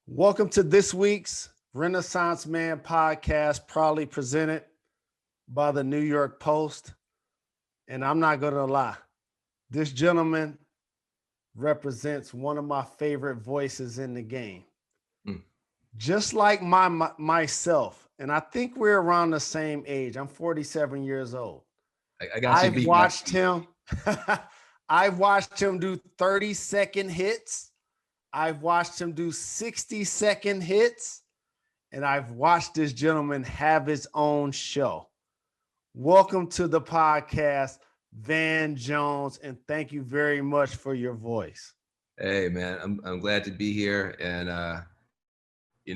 Welcome to this week's Renaissance Man podcast, proudly presented by the New York Post. And I'm not going to lie, this gentleman represents one of my favorite voices in the game. Mm. Just like myself, and I think we're around the same age. I'm 47 years old. I got you I've beat. watched him. I've watched him do 30-second hits. I've watched him do 60-second hits, and I've watched this gentleman have his own show. Welcome to the podcast, Van Jones, and thank you very much for your voice. Hey man, I'm glad to be here, and you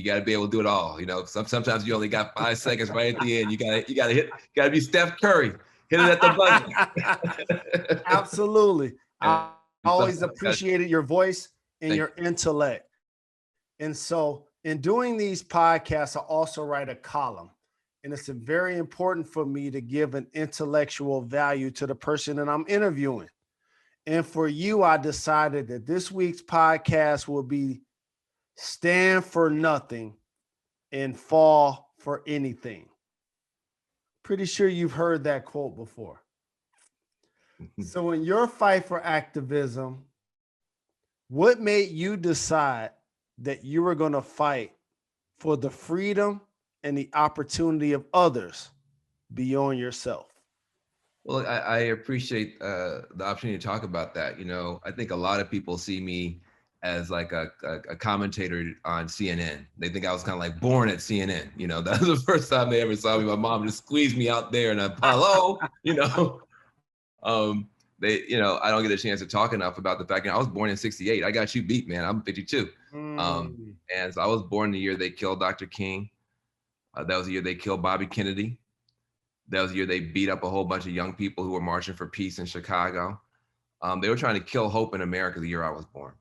got to be able to do it all. Sometimes you only got 5 seconds right at the end. You got to be Steph Curry, hit it at the buzzer. Absolutely. I always Sometimes appreciated your voice and your intellect. And so in doing these podcasts, I also write a column. And it's very important for me to give an intellectual value to the person that I'm interviewing. And for you, I decided that this week's podcast will be Stand for Nothing and Fall for Anything. Pretty sure you've heard that quote before. So in your fight for activism, what made you decide that you were going to fight for the freedom and the opportunity of others beyond yourself? Well, I appreciate the opportunity to talk about that. I think a lot of people see me as like a commentator on CNN. They think I was kind of like born at CNN. That was the first time they ever saw me. My mom just squeezed me out there and hello, I don't get a chance to talk enough about the fact that I was born in 68. I got you beat, man. I'm 52. And so I was born the year they killed Dr. King. That was the year they killed Bobby Kennedy. That was the year they beat up a whole bunch of young people who were marching for peace in Chicago. They were trying to kill hope in America the year I was born.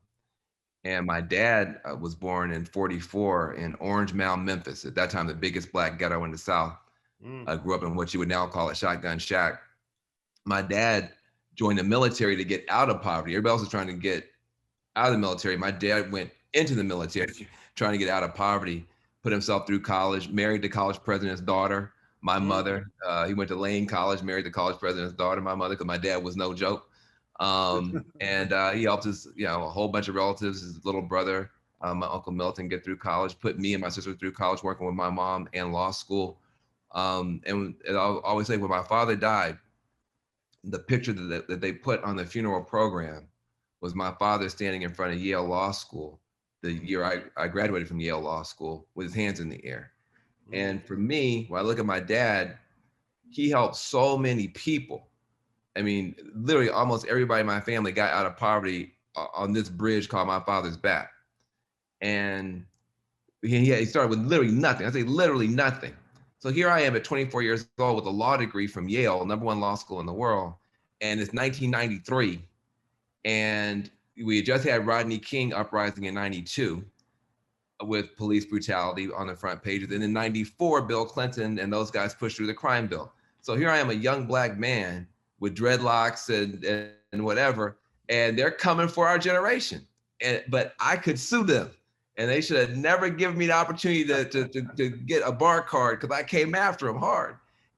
And my dad was born in 44 in Orange Mound, Memphis. At that time, the biggest black ghetto in the South. Grew up in what you would now call a shotgun shack. My dad joined the military to get out of poverty. Everybody else was trying to get out of the military. My dad went into the military trying to get out of poverty, put himself through college, married the college president's daughter, my mother. He went to Lane College, married the college president's daughter, my mother, because my dad was no joke. And he helped his, a whole bunch of relatives, his little brother, my Uncle Milton, get through college, put me and my sister through college, working with my mom and law school. And I'll always say when my father died, the picture that they put on the funeral program was my father standing in front of Yale Law School the year I graduated from Yale Law School with his hands in the air. And for me, when I look at my dad, he helped so many people. I mean, literally almost everybody in my family got out of poverty on this bridge called my father's back. And he started with literally nothing. I say literally nothing. So here I am at 24 years old with a law degree from Yale, #1 law school in the world. And it's 1993. And we had just had Rodney King uprising in 92 with police brutality on the front pages. And in 94, Bill Clinton and those guys pushed through the crime bill. So here I am, a young black man with dreadlocks and whatever, and they're coming for our generation. But I could sue them. And they should have never given me the opportunity to get a bar card because I came after them hard.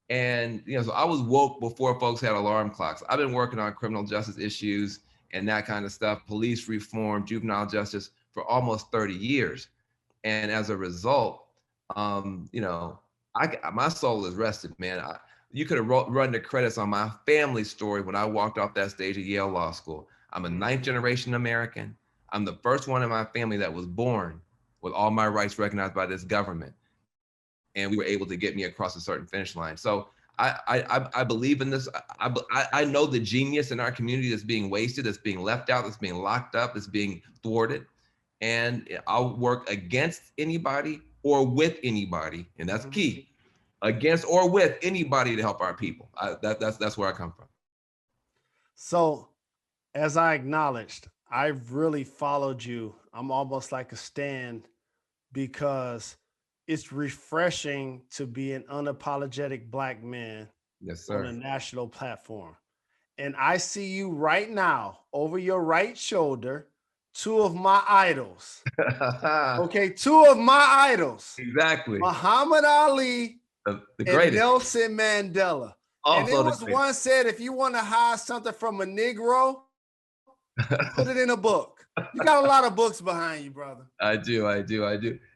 And, so I was woke before folks had alarm clocks. I've been working on criminal justice issues and that kind of stuff, police reform, juvenile justice for almost 30 years. And as a result, my soul is rested, man. You could have run the credits on my family story when I walked off that stage at Yale Law School. I'm a 9th generation American. I'm the first one in my family that was born with all my rights recognized by this government. And we were able to get me across a certain finish line. So I believe in this. I know the genius in our community that's being wasted, that's being left out, that's being locked up, that's being thwarted. And I'll work against anybody or with anybody. And that's key. Against or with anybody to help our people. That's where I come from. So, as I acknowledged, I've really followed you. I'm almost like a stand because it's refreshing to be an unapologetic black man Yes, on a sir. national platform. And I see you right now over your right shoulder two of my idols. Okay, two of my idols. Exactly. Muhammad Ali The and greatest. Nelson Mandela. And it Also was once said, if you want to hide something from a Negro, put it in a book. You got a lot of books behind you, brother. I do.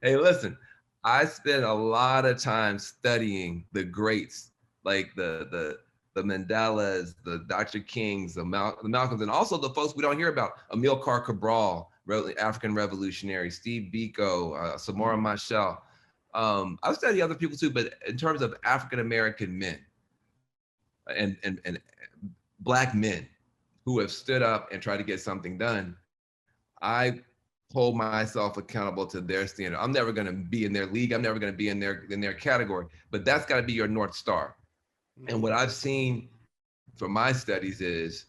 Hey, listen, I spent a lot of time studying the greats, like the Mandelas, the Dr. Kings, the Malcolms, and also the folks we don't hear about: Amilcar Cabral, African revolutionary; Steve Biko, Samora Machel. I've studied other people too, but in terms of African American men and Black men who have stood up and tried to get something done, I hold myself accountable to their standard. I'm never going to be in their league. I'm never going to be in their category, but that's got to be your North Star. And what I've seen from my studies is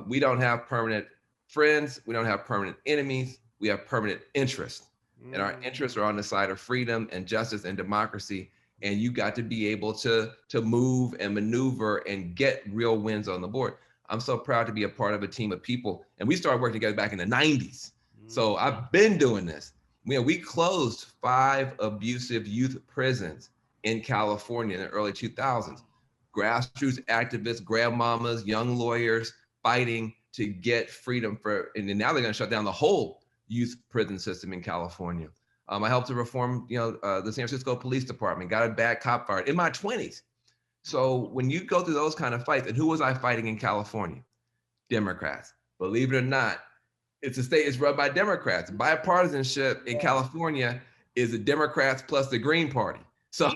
we don't have permanent friends. We don't have permanent enemies. We have permanent interests. And our interests are on the side of freedom and justice and democracy. And you got to be able to move and maneuver and get real wins on the board. I'm so proud to be a part of a team of people. And we started working together back in the 90s. So I've been doing this. We closed 5 abusive youth prisons in California in the early 2000s. Grassroots activists, grandmamas, young lawyers fighting to get freedom and then now they're going to shut down the whole youth prison system in California. I helped to reform, the San Francisco Police Department, got a bad cop fired in my 20s. So when you go through those kind of fights, and who was I fighting in California? Democrats. Believe it or not, it's a state is run by Democrats. Bipartisanship in California is the Democrats plus the Green Party. So,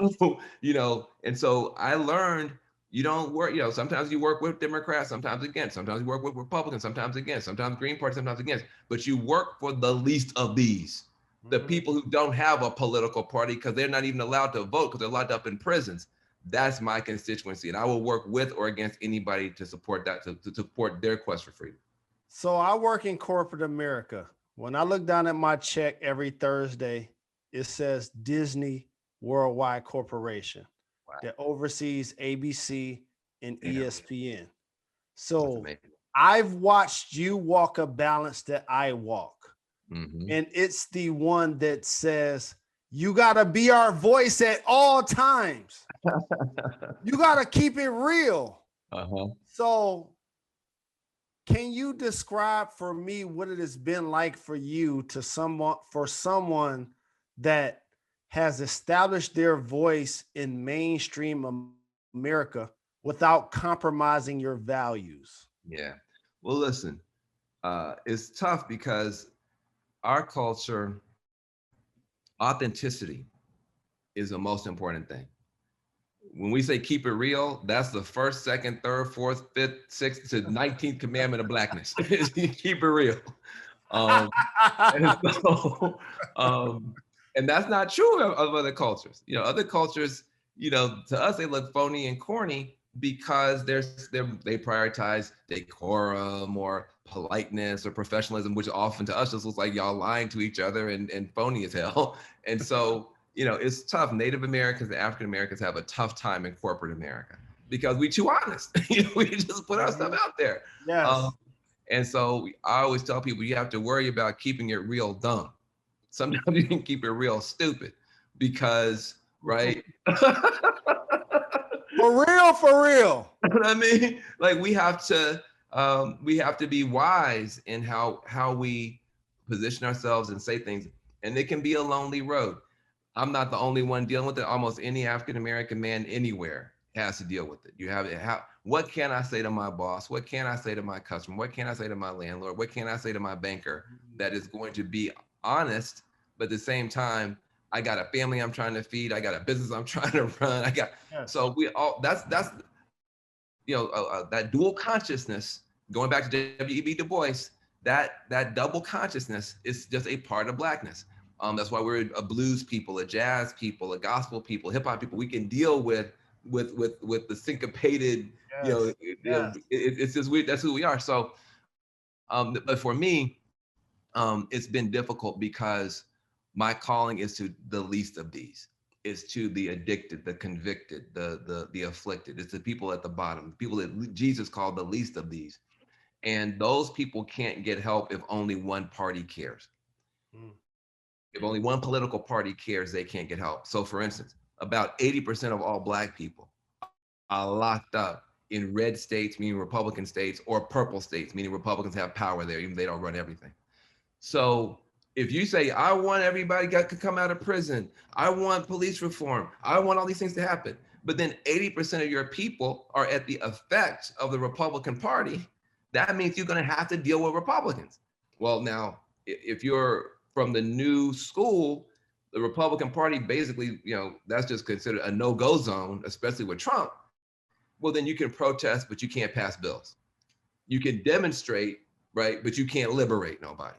and so I learned you don't work, sometimes you work with Democrats, sometimes against, sometimes you work with Republicans, sometimes against, sometimes Green Party, sometimes against, but you work for the least of these, the people who don't have a political party because they're not even allowed to vote because they're locked up in prisons. That's my constituency. And I will work with or against anybody to support that, to support their quest for freedom. So I work in corporate America. When I look down at my check every Thursday, it says Disney Worldwide Corporation that oversees ABC and ESPN. So I've watched you walk a balance that I walk. And it's the one that says, you got to be our voice at all times. You got to keep it real. So can you describe for me what it has been like for you for someone that has established their voice in mainstream America without compromising your values? Yeah. Well, listen, it's tough because our culture, authenticity is the most important thing. When we say keep it real, that's the first, second, third, fourth, fifth, sixth to 19th commandment of blackness. Keep it real. And that's not true of other cultures. Other cultures, to us, they look phony and corny because they prioritize decorum or politeness or professionalism, which often to us just looks like y'all lying to each other and phony as hell. And so, it's tough. Native Americans and African Americans have a tough time in corporate America because we too honest. We just put our stuff out there. Yes. And so I always tell people you have to worry about keeping it real dumb. Sometimes you can keep it real stupid because, right? For real. You know what I mean? Like we have to be wise in how we position ourselves and say things. And it can be a lonely road. I'm not the only one dealing with it. Almost any African American man anywhere has to deal with it. You have it. What can I say to my boss? What can I say to my customer? What can I say to my landlord? What can I say to my banker that is going to be honest, but at the same time, I got a family I'm trying to feed. I got a business I'm trying to run. So we all that's that dual consciousness. Going back to W.E.B. Du Bois, that double consciousness is just a part of blackness. That's why we're a blues people, a jazz people, a gospel people, hip hop people. We can deal with the syncopated. It's just weird. That's who we are. So, but for me, it's been difficult because my calling is to the least of these. It's to the addicted, the convicted, the afflicted. It's the people at the bottom, people that Jesus called the least of these. And those people can't get help if only one party cares. If only one political party cares, they can't get help. So for instance, about 80% of all Black people are locked up in red states, meaning Republican states, or purple states, meaning Republicans have power there, even if they don't run everything. So if you say, I want everybody to come out of prison, I want police reform, I want all these things to happen, but then 80% of your people are at the effects of the Republican Party, that means you're going to have to deal with Republicans. Well, now, if you're from the new school, the Republican Party basically, that's just considered a no-go zone, especially with Trump. Well, then you can protest, but you can't pass bills. You can demonstrate, right? But you can't liberate nobody.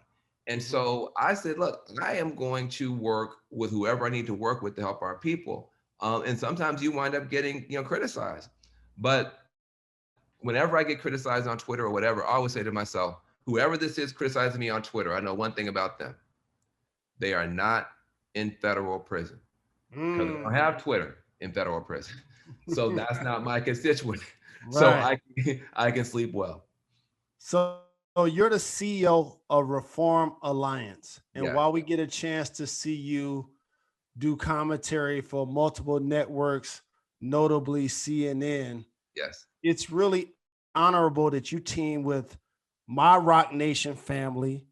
And so I said, look, I am going to work with whoever I need to work with to help our people. And sometimes you wind up getting, criticized. But whenever I get criticized on Twitter or whatever, I always say to myself, whoever this is criticizing me on Twitter, I know one thing about them. They are not in federal prison. Because they don't have Twitter in federal prison. So that's not my constituent. Right. So I can sleep well. So you're the CEO of Reform Alliance. And while we get a chance to see you do commentary for multiple networks, notably CNN, yes, it's really honorable that you team with my Rock Nation family,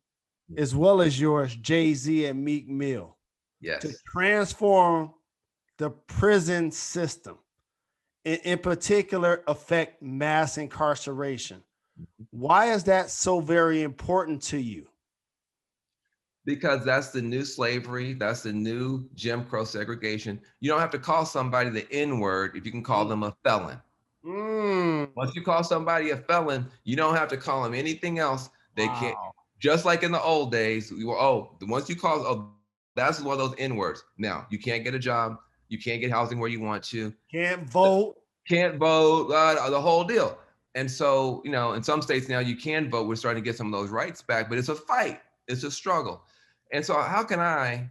as well as yours, Jay-Z and Meek Mill, to transform the prison system, and in particular affect mass incarceration. Why is that so very important to you? Because that's the new slavery. That's the new Jim Crow segregation. You don't have to call somebody the N-word if you can call them a felon. Once you call somebody a felon, you don't have to call them anything else. They can't, just like in the old days, once you call, that's one of those N-words. Now, you can't get a job. You can't get housing where you want to. Can't vote. The whole deal. And so, in some states now you can vote. We're starting to get some of those rights back, but it's a fight. It's a struggle. And so how can I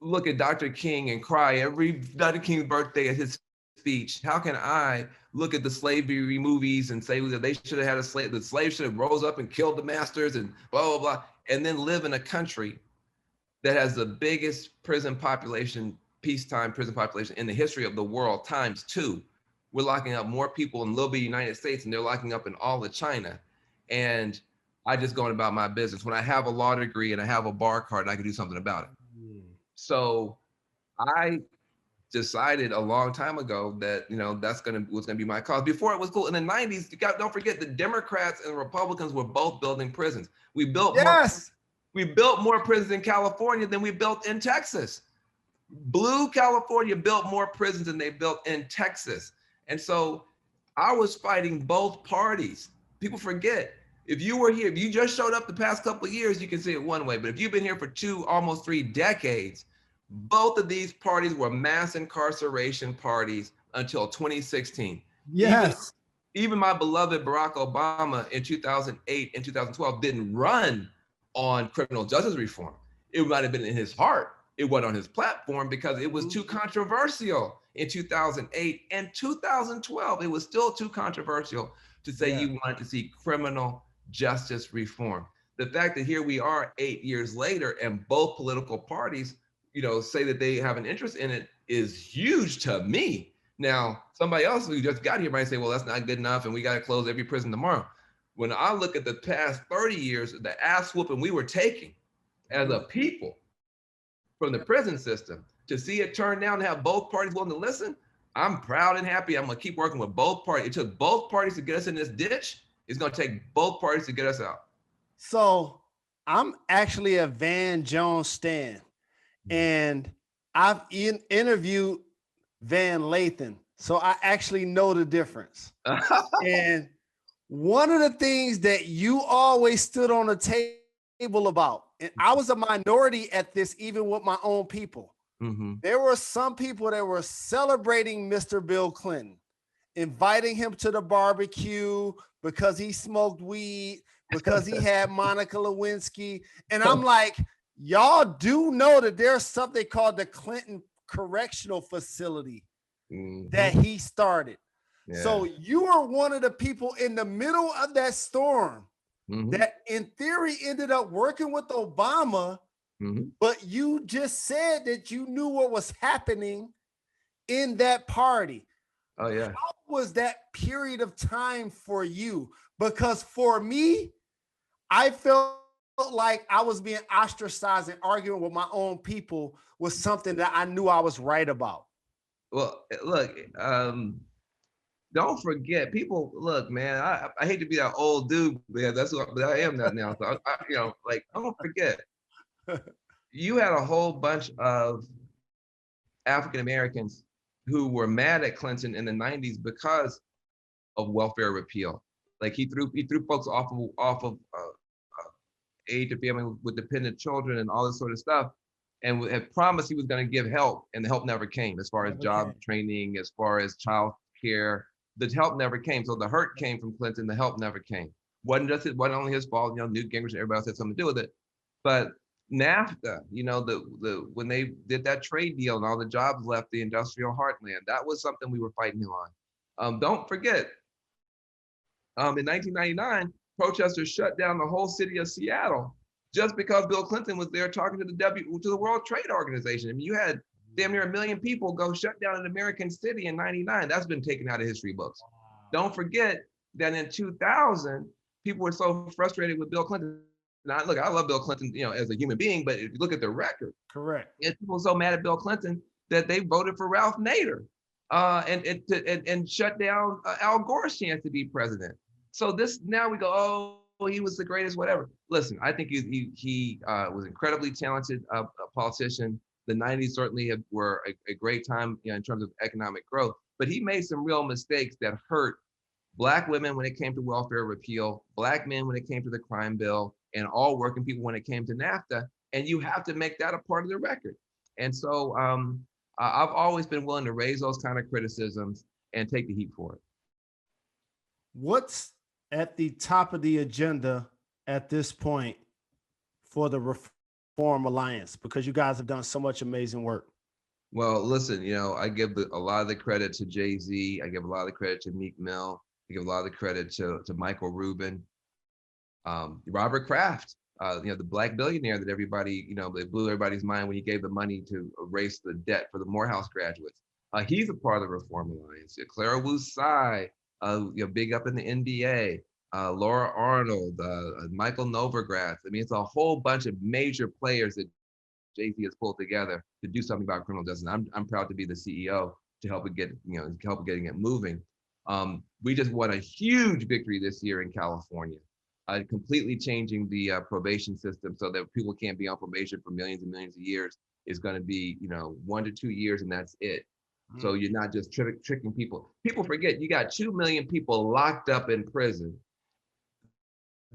look at Dr. King and cry every Dr. King's birthday at his speech? How can I look at the slavery movies and say that they should have had the slaves should have rose up and killed the masters and blah, blah, blah, and then live in a country that has the biggest prison population, peacetime prison population in the history of the world ×2. We're locking up more people in little bitty United States than they're locking up in all of China. And I just going about my business. When I have a law degree and I have a bar card, I can do something about it. So I decided a long time ago that, that's was gonna be my cause. Before it was cool. In the 90s, don't forget the Democrats and Republicans were both building prisons. We built more prisons in California than we built in Texas. Blue California built more prisons than they built in Texas. And so I was fighting both parties. People forget. If you were here, if you just showed up the past couple of years, you can see it one way. But if you've been here for 2, almost 3 decades, both of these parties were mass incarceration parties until 2016. Yes. Even my beloved Barack Obama in 2008 and 2012 didn't run on criminal justice reform. It might have been in his heart. It wasn't on his platform because it was too controversial in 2008 and 2012. It was still too controversial to say you wanted to see criminal justice reform. The fact that here we are 8 years later and both political parties, say that they have an interest in it is huge to me. Now, somebody else who just got here might say, well, that's not good enough and we got to close every prison tomorrow. When I look at the past 30 years, the ass whooping we were taking as a people from the prison system, to see it turn down and have both parties willing to listen, I'm proud and happy. I'm going to keep working with both parties. It took both parties to get us in this ditch. It's going to take both parties to get us out. So I'm actually a Van Jones stan, and I've interviewed Van Lathan, so I actually know the difference. And one of the things that you always stood on the table about, and I was a minority at this, even with my own people. There were some people that were celebrating Mr. Bill Clinton, inviting him to the barbecue because he smoked weed, because he had Monica Lewinsky. And I'm like, y'all do know that there's something called the Clinton Correctional Facility that he started. Yeah. So you are one of the people in the middle of that storm that in theory ended up working with Obama, but you just said that you knew what was happening in that party. Oh, yeah. How was that period of time for you? Because for me, I felt like I was being ostracized and arguing with my own people was something that I knew I was right about. Well, look, don't forget, people. Look, man, I hate to be that old dude, man. That's what, but I am that now. So like, don't forget, you had a whole bunch of African Americans who were mad at Clinton in the '90s because of welfare repeal. Like he threw folks off of aid to family with dependent children and all this sort of stuff, and had promised he was going to give help, and the help never came. As far as job training, as far as child care, the help never came. So the hurt came from Clinton, the help never came. Wasn't only his fault. Newt Gingrich and everybody else had something to do with it, but NAFTA, the when they did that trade deal and all the jobs left the industrial heartland, that was something we were fighting him on. Don't forget, in 1999, protesters shut down the whole city of Seattle just because Bill Clinton was there talking to the World Trade Organization. I mean, you had damn near 1 million people go shut down an American city in '99. That's been taken out of history books. Don't forget that in 2000, people were so frustrated with Bill Clinton. Now, look, I love Bill Clinton, as a human being, but if you look at the record, correct, people were so mad at Bill Clinton that they voted for Ralph Nader and shut down Al Gore's chance to be president. So now we go, oh, he was the greatest, whatever. Listen, I think he was incredibly talented a politician. The '90s certainly were a great time in terms of economic growth, but he made some real mistakes that hurt Black women when it came to welfare repeal, Black men when it came to the crime bill, and all working people when it came to NAFTA. And you have to make that a part of the record. And so I've always been willing to raise those kind of criticisms and take the heat for it. What's at the top of the agenda at this point for the Reform Alliance? Because you guys have done so much amazing work. Well, listen, I give a lot of the credit to Jay-Z. I give a lot of the credit to Meek Mill. I give a lot of the credit to Michael Rubin, Robert Kraft, the Black billionaire that everybody, that blew everybody's mind when he gave the money to erase the debt for the Morehouse graduates. He's a part of the Reform Alliance. Clara Wu Tsai, big up in the NBA. Laura Arnold, Michael Novogratz. I mean, it's a whole bunch of major players that Jay-Z has pulled together to do something about criminal justice. I'm proud to be the CEO to help it getting it moving. We just won a huge victory this year in California, completely changing the probation system so that people can't be on probation for millions and millions of years. It's going to be 1 to 2 years and that's it. So you're not just tricking people. People forget you got 2 million people locked up in prison.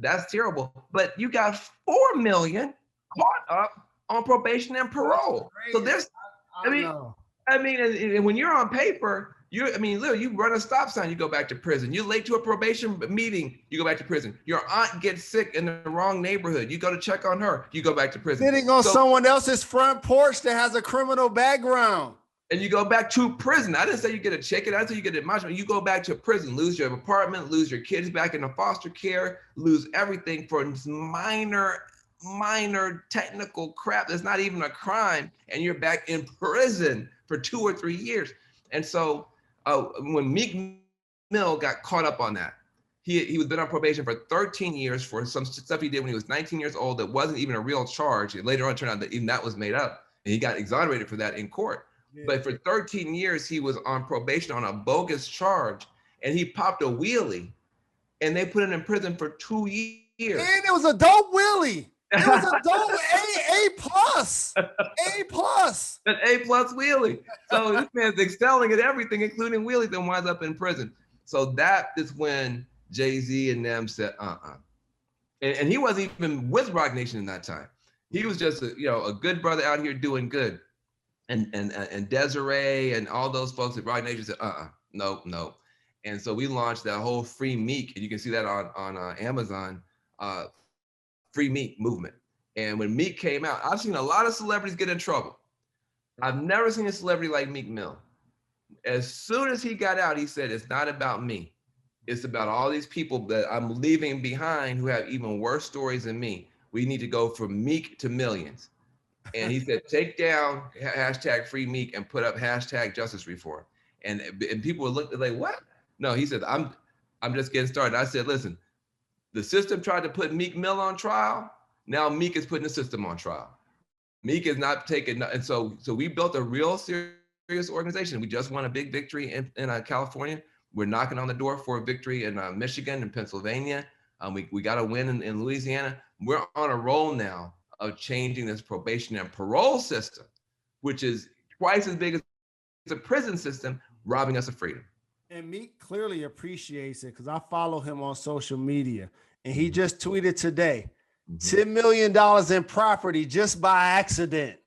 That's terrible. But you got 4 million caught up on probation and parole. So there's, I mean, and when you're on paper, literally, you run a stop sign, you go back to prison. You're late to a probation meeting, you go back to prison. Your aunt gets sick in the wrong neighborhood, you go to check on her, you go back to prison. Sitting on someone else's front porch that has a criminal background. And you go back to prison. I didn't say you get a ticket. I didn't say you get a admonishment. You go back to prison, lose your apartment, lose your kids back into foster care, lose everything for minor technical crap that's not even a crime, and you're back in prison for 2 or 3 years. And so when Meek Mill got caught up on that, he was been on probation for 13 years for some stuff he did when he was 19 years old that wasn't even a real charge. And later on, it turned out that even that was made up, and he got exonerated for that in court. Yeah. But for 13 years, he was on probation on a bogus charge, and he popped a wheelie, and they put him in prison for 2 years. And it was a dope wheelie. It was a dope A plus. A plus. An A plus wheelie. So this man's excelling at everything, including wheelies, and winds up in prison. So that is when Jay-Z and them said, and he wasn't even with Roc Nation in that time. He was just a good brother out here doing good. And Desiree and all those folks at Roc Nation said, no. And so we launched that whole Free Meek, and you can see that on Amazon, Free Meek movement. And when Meek came out, I've seen a lot of celebrities get in trouble. I've never seen a celebrity like Meek Mill. As soon as he got out, he said, it's not about me. It's about all these people that I'm leaving behind who have even worse stories than me. We need to go from Meek to millions. And he said, take down hashtag free Meek and put up hashtag justice reform. And people would look like, what? No, he said, I'm just getting started. I said, listen, the system tried to put Meek Mill on trial. Now Meek is putting the system on trial. Meek is not taking, and so we built a real serious organization. We just won a big victory in California. We're knocking on the door for a victory in Michigan and Pennsylvania. We got a win in Louisiana. We're on a roll now of changing this probation and parole system, which is twice as big as the prison system, robbing us of freedom. And Meek clearly appreciates it because I follow him on social media. And he just tweeted today, $10 million in property just by accident.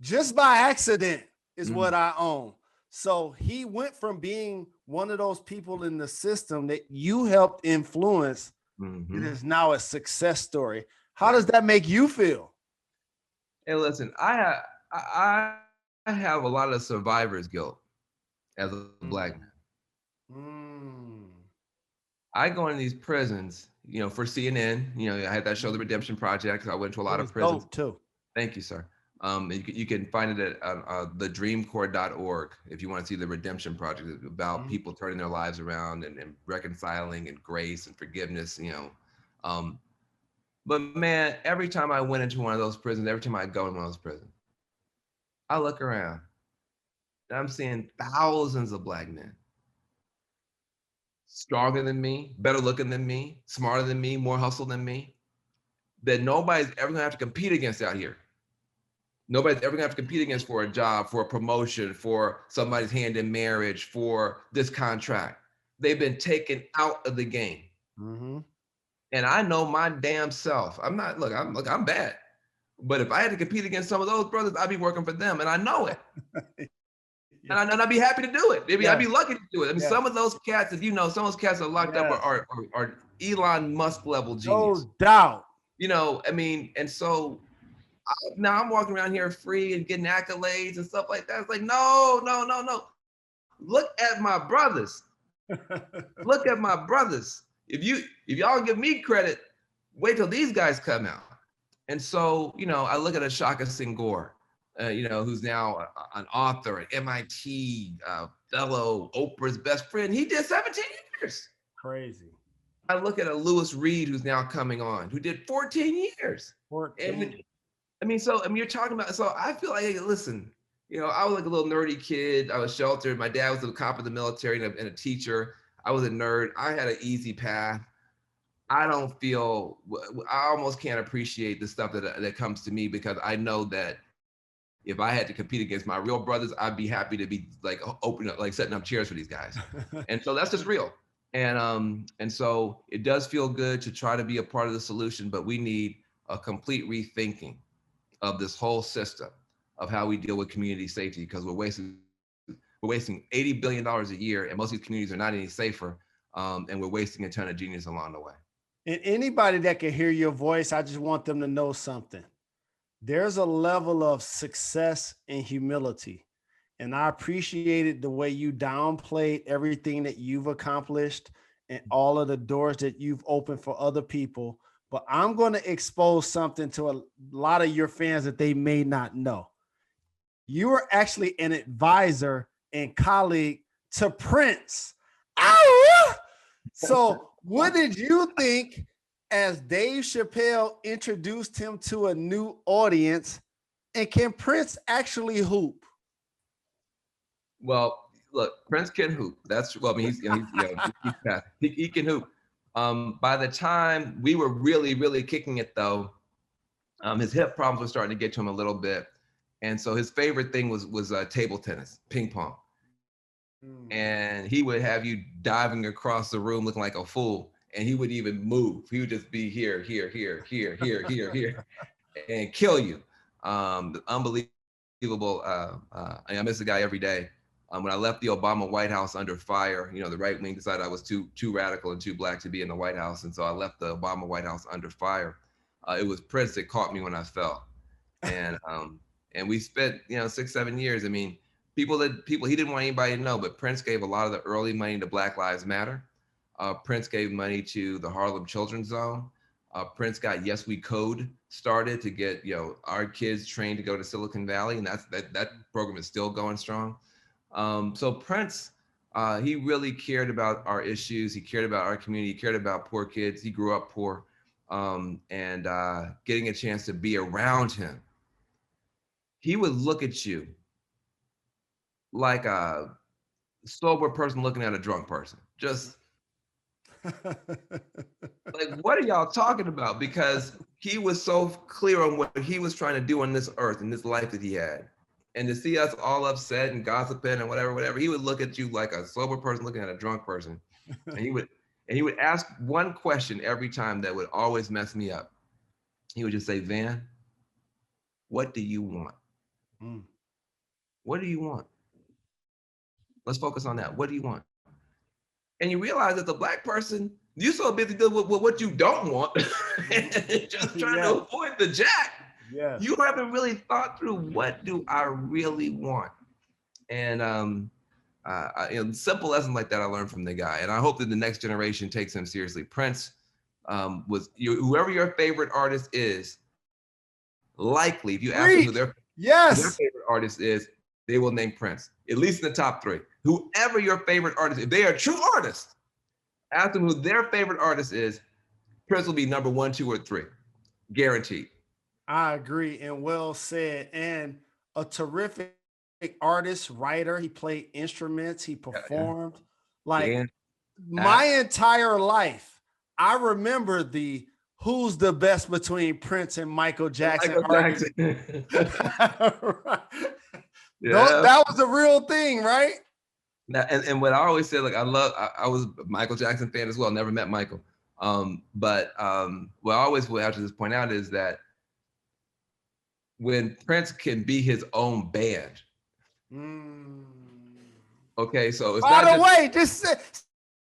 Just by accident is what I own. So he went from being one of those people in the system that you helped influence. It is now a success story. How does that make you feel? Hey, listen, I have a lot of survivor's guilt as a black man. I go into these prisons, for CNN. I had that show, The Redemption Project. I went to a lot of prisons. Too. Thank you, sir. You can find it at thedreamcorps.org if you want to see The Redemption Project. It's about people turning their lives around and reconciling and grace and forgiveness. But man, every time I went into one of those prisons, every time I go in one of those prisons, I look around and I'm seeing thousands of black men, stronger than me, better looking than me, smarter than me, more hustle than me, that nobody's ever gonna have to compete against out here. Nobody's ever gonna have to compete against for a job, for a promotion, for somebody's hand in marriage, for this contract. They've been taken out of the game. And I know my damn self. I'm bad. But if I had to compete against some of those brothers, I'd be working for them, and I know it. And I'd be happy to do it. Maybe I'd be lucky to do it. I mean, some of those cats, some of those cats are locked up are Elon Musk level genius. No doubt. And so now I'm walking around here free and getting accolades and stuff like that. It's like, no. Look at my brothers. Look at my brothers. If y'all give me credit, wait till these guys come out. And so, I look at a Shaka Senghor, who's now an author at MIT, fellow Oprah's best friend. He did 17 years. Crazy. I look at a Lewis Reed who's now coming on, who did 14 years. 14. You're talking about, so I feel like, hey, listen, I was like a little nerdy kid. I was sheltered. My dad was a cop in the military and a teacher. I was a nerd. I had an easy path. I almost can't appreciate the stuff that comes to me because I know that if I had to compete against my real brothers, I'd be happy to be like opening up, like setting up chairs for these guys. And so that's just real. And so it does feel good to try to be a part of the solution, but we need a complete rethinking of this whole system of how we deal with community safety because we're wasting $80 billion a year, and most of these communities are not any safer, and we're wasting a ton of genius along the way. And anybody that can hear your voice, I just want them to know something. There's a level of success and humility, and I appreciated the way you downplayed everything that you've accomplished and all of the doors that you've opened for other people. But I'm going to expose something to a lot of your fans that they may not know. You were actually an advisor and colleague to Prince. Ow! So what did you think as Dave Chappelle introduced him to a new audience? And can Prince actually hoop? Well, look, Prince can hoop. He can hoop. By the time we were really, really kicking it though, his hip problems were starting to get to him a little bit. And so his favorite thing was table tennis, ping pong. And he would have you diving across the room looking like a fool. And he would even move. He would just be here, and kill you. Unbelievable. I miss the guy every day. When I left the Obama White House under fire, the right wing decided I was too radical and too black to be in the White House. And so I left the Obama White House under fire. It was Prince that caught me when I fell. And we spent, 6-7 years. I mean, People he didn't want anybody to know, but Prince gave a lot of the early money to Black Lives Matter. Prince gave money to the Harlem Children's Zone. Prince got Yes We Code started to get our kids trained to go to Silicon Valley, and that program is still going strong. So Prince, he really cared about our issues. He cared about our community. He cared about poor kids. He grew up poor, and getting a chance to be around him, he would look at you like a sober person looking at a drunk person. Just like, what are y'all talking about? Because he was so clear on what he was trying to do on this earth and this life that he had. And to see us all upset and gossiping and whatever, he would look at you like a sober person looking at a drunk person. And he would ask one question every time that would always mess me up. He would just say, Van, what do you want? What do you want? Let's focus on that. What do you want? And you realize that the Black person, you're so busy dealing with what you don't want and just trying to avoid the jack. Yes. You haven't really thought through, what do I really want? And simple lessons like that I learned from the guy. And I hope that the next generation takes him seriously. Prince was whoever your favorite artist is, likely, if you ask them who their favorite artist is, they will name Prince, at least in the top 3. Whoever your favorite artist, if they are a true artist, ask them who their favorite artist is, Prince will be number 1, 2, or 3, guaranteed. I agree, and well said. And a terrific artist, writer. He played instruments. He performed. My entire life, I remember the who's the best between Prince and Michael Jackson. Right. That was a real thing, right? Now, and what I always said, like, I was a Michael Jackson fan as well. Never met Michael. But what I always will have to just point out is that when Prince can be his own band. Okay, so it's by the way, just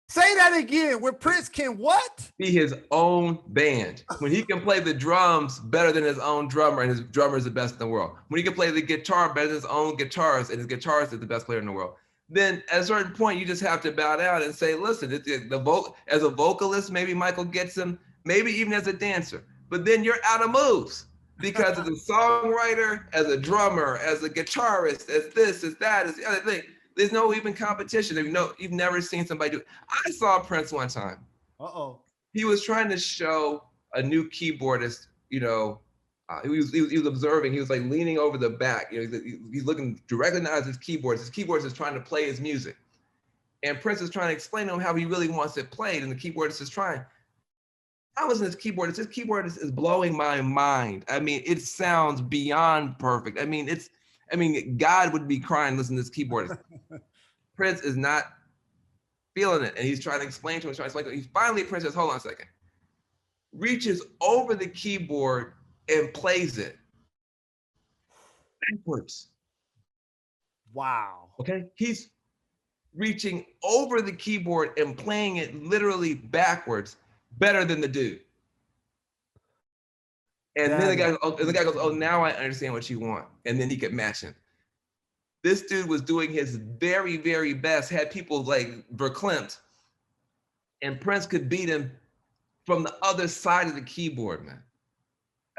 say that again. When Prince can what? Be his own band. When he can play the drums better than his own drummer, and his drummer is the best in the world. When he can play the guitar better than his own guitarist, and his guitarist is the best player in the world. Then at a certain point, you just have to bow down and say, listen, as a vocalist, maybe Michael gets him, maybe even as a dancer. But then you're out of moves. Because as a songwriter, as a drummer, as a guitarist, as this, as that, as the other thing, there's no even competition. You've never seen somebody do it. I saw Prince one time. He was trying to show a new keyboardist, he was observing. He was like leaning over the back. He's looking directly at his keyboard. His keyboardist is trying to play his music. And Prince is trying to explain to him how he really wants it played. And the keyboardist is trying. I was in his keyboardist. His keyboardist is blowing my mind. I mean, it sounds beyond perfect. I mean, God would be crying listening to this keyboardist. Prince is not feeling it. And he's trying to explain to him, he finally, Prince says, hold on a second. Reaches over the keyboard and plays it backwards. Wow. Okay. He's reaching over the keyboard and playing it literally backwards better than the dude. And then the guy goes, oh, now I understand what you want. And then he could match him. This dude was doing his very, very best, had people like verklempt, and Prince could beat him from the other side of the keyboard, man.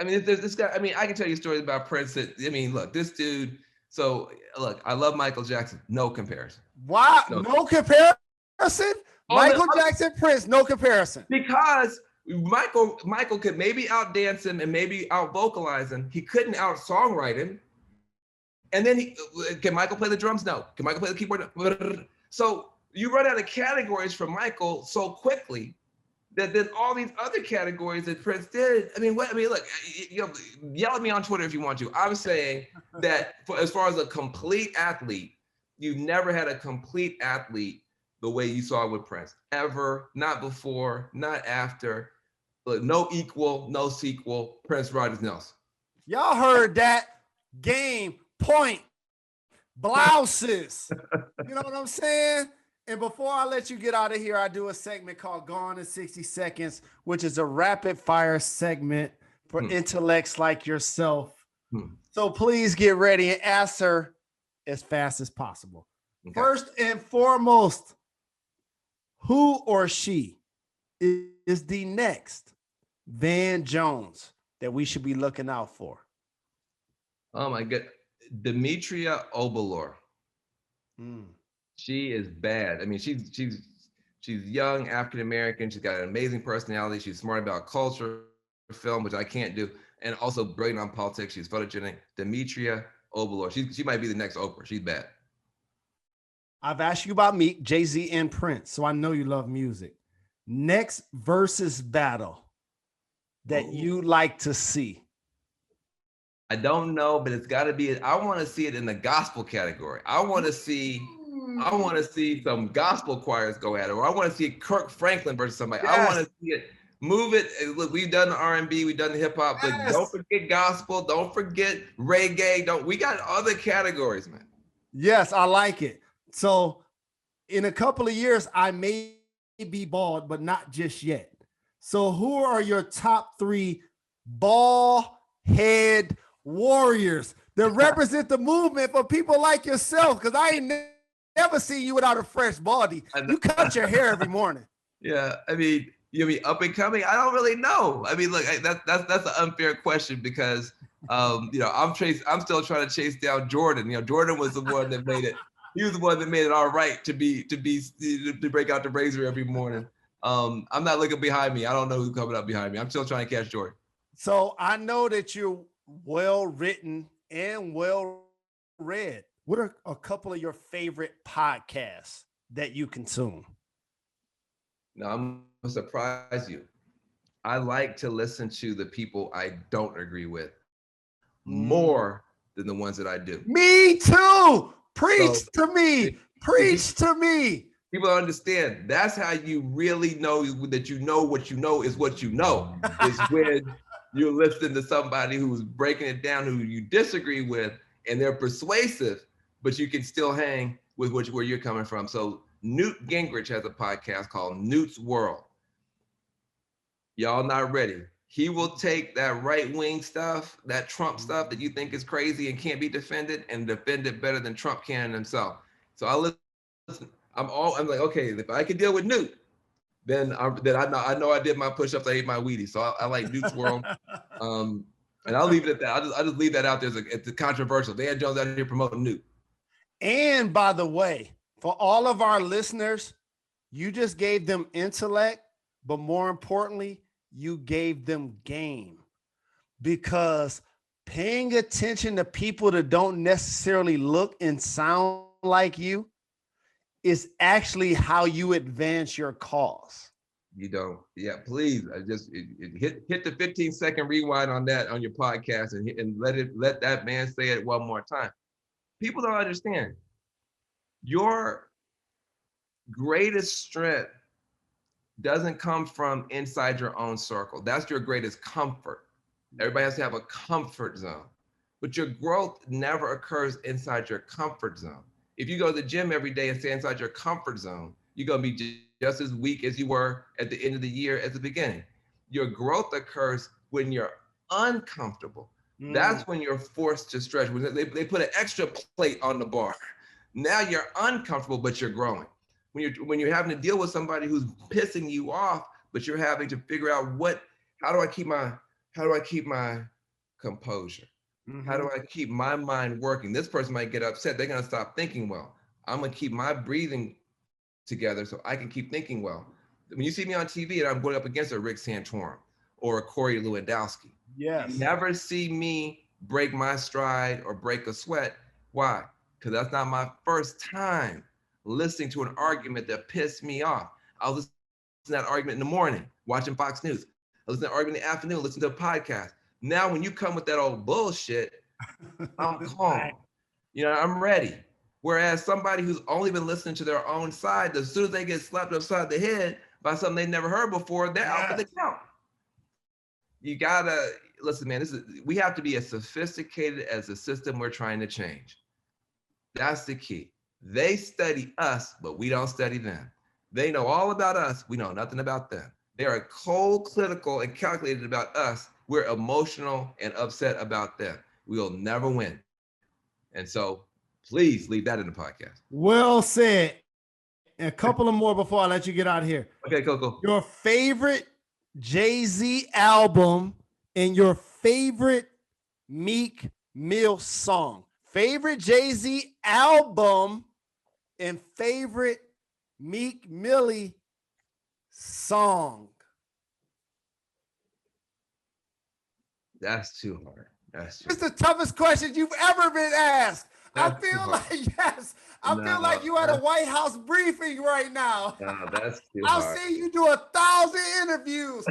I mean, there's this guy, I can tell you stories about Prince look, this dude, I love Michael Jackson, no comparison. Wow, no comparison? Michael Jackson, Prince, no comparison. Because Michael could maybe outdance him and maybe out vocalize him. He couldn't out songwrite him. And then can Michael play the drums? No. Can Michael play the keyboard? No. So you run out of categories for Michael so quickly that then all these other categories that Prince did. Look, yell at me on Twitter if you want to. I'm saying that as far as a complete athlete, you've never had a complete athlete the way you saw it with Prince. Ever, not before, not after. Look, no equal, no sequel. Prince Rogers Nelson. Y'all heard that? Game, point, blouses. You know what I'm saying? And before I let you get out of here, I do a segment called Gone in 60 Seconds, which is a rapid fire segment for intellects like yourself. So please get ready and answer as fast as possible. Okay. First and foremost, who or she is the next Van Jones that we should be looking out for? Oh my God, Demetria Obalor. Mm. She is bad. I mean, she's young, African American. She's got an amazing personality. She's smart about culture, film, which I can't do, and also brilliant on politics. She's photogenic. Demetria Obalor. She might be the next Oprah. She's bad. I've asked you about Meek, Jay-Z, and Prince, so I know you love music. Next versus battle that you like to see. I don't know, but it's got to be. I want to see it in the gospel category. I want to see some gospel choirs go at it, or I want to see Kirk Franklin versus somebody. Yes. I want to see it. Move it. Look, we've done the R&B, we've done the hip hop, but don't forget gospel. Don't forget reggae. We got other categories, man. Yes, I like it. So, in a couple of years, I may be bald, but not just yet. So, who are your top 3 bald head warriors that represent the movement for people like yourself? Because I ain't never seen you without a fresh baldy. You cut your hair every morning. Yeah, I mean, you mean up and coming? I don't really know. I mean, look, that's an unfair question because I'm still trying to chase down Jordan. Jordan was the one that made it. He was the one that made it all right to break out the razor every morning. I'm not looking behind me. I don't know who's coming up behind me. I'm still trying to catch Jordan. So I know that you're well written and well read. What are a couple of your favorite podcasts that you consume? Now, I'm gonna surprise you. I like to listen to the people I don't agree with more than the ones that I do. Me too. Preach to me. Preach to me. People don't understand. That's how you really know that you know what you know is what you know. Is when you're listening to somebody who's breaking it down, who you disagree with, and they're persuasive, but you can still hang with where you're coming from. So Newt Gingrich has a podcast called Newt's World. Y'all not ready. He will take that right-wing stuff, that Trump stuff that you think is crazy and can't be defended, and defend it better than Trump can himself. So I listen. I'm like, okay, if I can deal with Newt, then I know I did my push-ups, I ate my Wheaties. So I like Newt's World. And I'll leave it at that. I'll just leave that out there. It's controversial. Dan Jones out here promoting Newt. And by the way, for all of our listeners, you just gave them intellect, but more importantly, you gave them game. Because paying attention to people that don't necessarily look and sound like you is actually how you advance your cause. You don't. Yeah, please. I just hit the 15-second rewind on that on your podcast and let that man say it one more time. People don't understand. Your greatest strength doesn't come from inside your own circle. That's your greatest comfort. Everybody has to have a comfort zone, but your growth never occurs inside your comfort zone. If you go to the gym every day and stay inside your comfort zone, you're going to be just as weak as you were at the end of the year at the beginning. Your growth occurs when you're uncomfortable. That's when you're forced to stretch. When they put an extra plate on the bar. Now you're uncomfortable, but you're growing. When you're having to deal with somebody who's pissing you off, but you're having to figure out how do I keep my composure? How do I keep my mind working? This person might get upset. They're going to stop thinking well. I'm going to keep my breathing together so I can keep thinking well. When you see me on TV and I'm going up against a Rick Santorum or a Corey Lewandowski, yes, you never see me break my stride or break a sweat. Why? Because that's not my first time listening to an argument that pissed me off. I'll listen to that argument in the morning, watching Fox News. I'll listen to that argument in the afternoon, listen to a podcast. Now, when you come with that old bullshit, I'm calm. I'm ready. Whereas somebody who's only been listening to their own side, as soon as they get slapped upside the head by something they've never heard before, they're out for the count. You gotta listen, man. We have to be as sophisticated as the system we're trying to change. That's the key. They study us, but we don't study them. They know all about us. We know nothing about them. They are cold, clinical, and calculated about us. We're emotional and upset about them. We'll never win. And so Please leave that in the podcast. Well said. And a couple of more before I let you get out of here. Okay, cool. Your favorite Jay-Z album and your favorite Meek Mill song. Favorite Jay-Z album and favorite Meek Millie song. That's too hard. It's the toughest question you've ever been asked. I feel like you at a White House briefing right now. No, that's too I've hard. seen you do 1,000 interviews.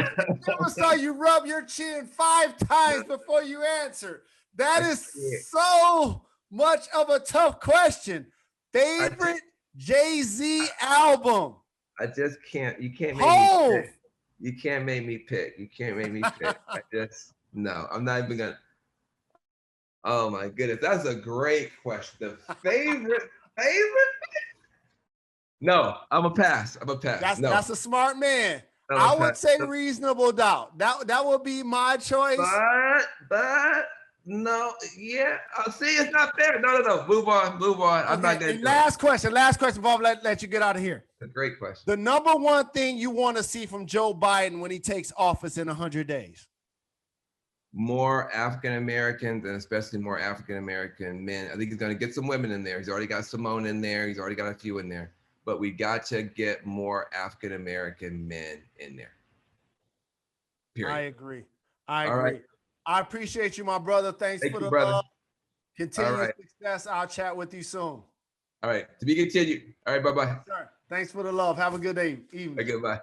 Never saw you rub your chin 5 times before you answer. That is so much of a tough question. Favorite Jay-Z album? I just can't. You can't make me pick. You can't make me pick. No, I'm not even gonna. Oh my goodness, that's a great question. The favorite? No, I'm a pass. That's a smart man. I would say Reasonable Doubt. That would be my choice. But no, yeah. See, it's not fair. No. Move on. Okay, I'm not gonna. Last question before I let you get out of here. A great question. The number one thing you want to see from Joe Biden when he takes office in 100 days? More African Americans, and especially more African American men. I think he's going to get some women in there. He's already got Simone in there. He's already got a few in there. But we got to get more African American men in there. Period. I agree. Right. I appreciate you, my brother. Thanks for the love. Continued success. I'll chat with you soon. All right. To be continued. All right. Bye-bye. Sure. Thanks for the love. Have a good day. Evening. Goodbye.